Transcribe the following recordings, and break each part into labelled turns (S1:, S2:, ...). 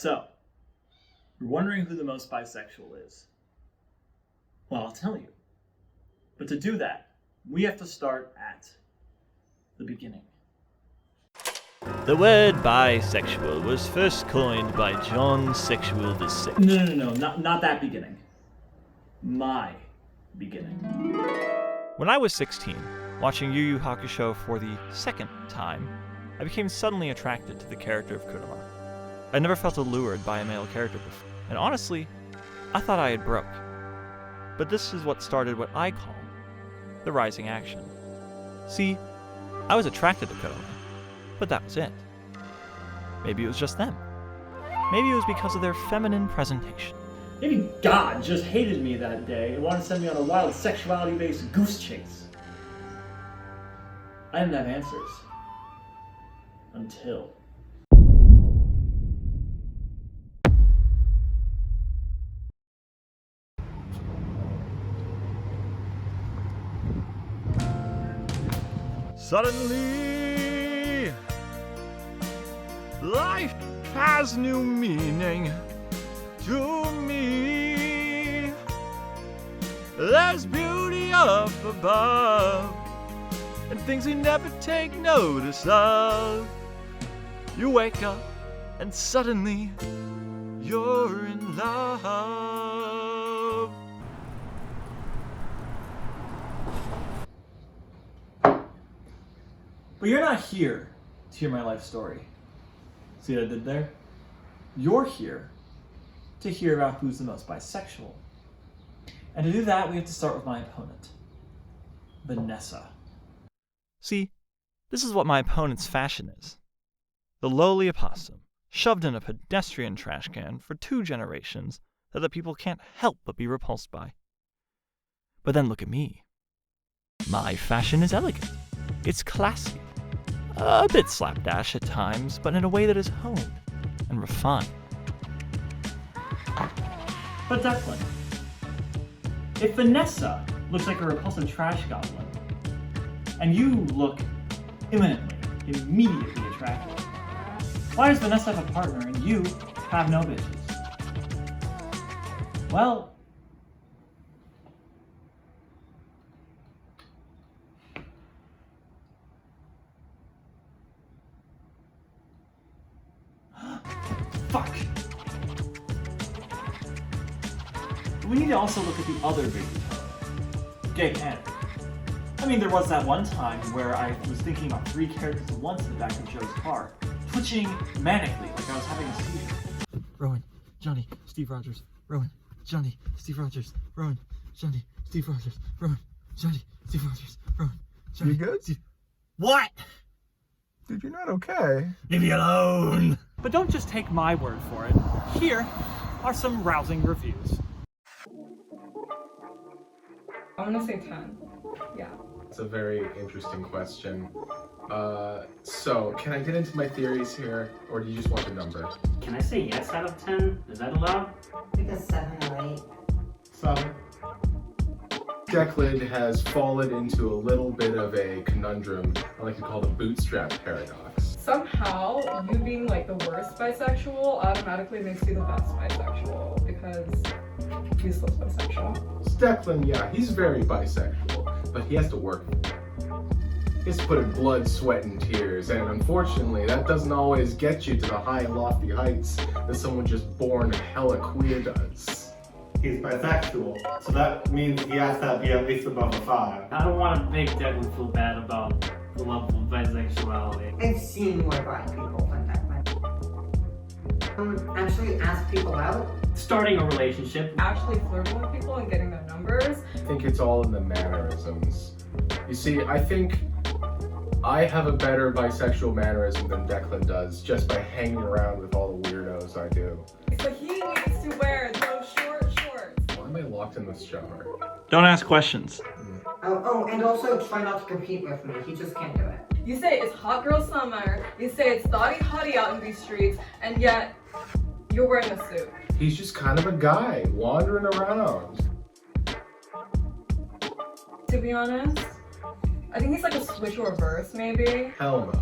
S1: So, you're wondering who the most bisexual is. Well, I'll tell you. But to do that, we have to start at the beginning.
S2: The word bisexual was first coined by John Sexual VI.
S1: No, not that beginning. My beginning.
S2: When I was 16, watching Yu Yu Hakusho for the second time, I became suddenly attracted to the character of Kurama. I never felt allured by a male character before, and honestly, I thought I had broke. But this is what started what I call the rising action. See, I was attracted to Kurama, but that was it. Maybe it was just them. Maybe it was because of their feminine presentation.
S1: Maybe God just hated me that day and wanted to send me on a wild sexuality-based goose chase. I didn't have answers. Until...
S2: Suddenly, life has new meaning to me. There's beauty up above, and things we never take notice of. You wake up, and suddenly, you're in love.
S1: But you're not here to hear my life story. See what I did there? You're here to hear about who's the most bisexual. And to do that, we have to start with my opponent, Vanessa.
S2: See, this is what my opponent's fashion is. The lowly opossum, shoved in a pedestrian trash can for 2 generations that the people can't help but be repulsed by. But then look at me. My fashion is elegant. It's classy. A bit slapdash at times, but in a way that is honed and refined.
S1: But Declan, if Vanessa looks like a repulsive trash goblin, and you look imminently, immediately attractive, why does Vanessa have a partner and you have no bitches? Well, fuck. We need to also look at the other big component, gay canon. I mean, there was that one time where I was thinking about 3 characters at once in the back of Joe's car, twitching manically like I was having a seizure.
S3: Rowan, Johnny, Steve Rogers, Rowan, Johnny, Steve Rogers, Rowan, Johnny, Steve Rogers, Rowan, Johnny, Steve Rogers, Rowan, Johnny.
S4: You good?
S3: Steve... What?
S4: Dude, you're not okay.
S3: Leave me alone!
S1: But don't just take my word for it. Here are some rousing reviews.
S5: I'm gonna say 10. Yeah.
S4: It's a very interesting question. So, can I get into my theories here, or do you just want the number?
S6: Can I say yes out of 10? Is that allowed?
S7: Like a 7 or 8.
S4: 7. Declan has fallen into a little bit of a conundrum I like to call the bootstrap paradox.
S5: Somehow, you being like the worst bisexual automatically makes you the best bisexual because he's still bisexual.
S4: Declan, yeah, he's very bisexual, but he has to work for it. He has to put in blood, sweat, and tears, and unfortunately, that doesn't always get you to the high and lofty heights that someone just born hella queer does.
S8: He's bisexual, so that means he has to be at least above a 5.
S6: I don't want to make Declan feel bad about the level of bisexuality.
S7: I've seen more bi people than that. Actually ask people out.
S6: Starting a relationship.
S5: Actually flirting with people and getting their numbers.
S4: I think it's all in the mannerisms. You see, I think I have a better bisexual mannerism than Declan does just by hanging around with all the weirdos I do.
S5: So he needs to wear those short shorts.
S4: Why am I locked in this shower?
S1: Don't ask questions.
S7: Oh, and also try not to compete with me. He just can't do it.
S5: You say it's hot girl summer, you say it's thotty hottie out in these streets, and yet you're wearing a suit.
S4: He's just kind of a guy wandering around.
S5: To be honest, I think he's like a switch or reverse maybe.
S4: Hell no.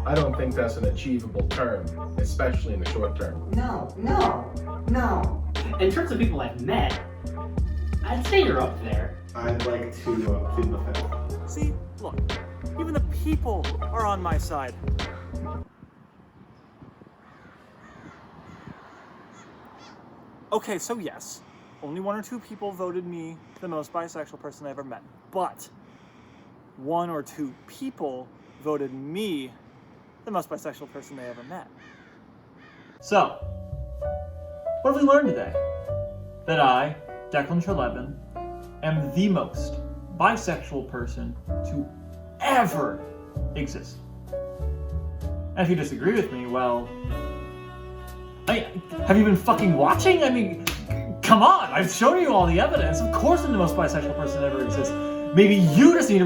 S4: I don't think that's an achievable term, especially in the short term.
S7: No.
S6: In terms of people I've met, I'd say you're up there.
S8: I'd like to plead the fifth.
S3: See, look, even the people are on my side. Okay, so yes, only 1 or 2 people voted me the most bisexual person I ever met. But 1 or 2 people voted me the most bisexual person they ever met.
S1: So, what have we learned today? That I, Declan Trelevin, am the most bisexual person to ever exist. And if you disagree with me, well, have you been fucking watching? I mean, come on, I've shown you all the evidence. Of course I'm the most bisexual person that ever exists. Maybe you just need to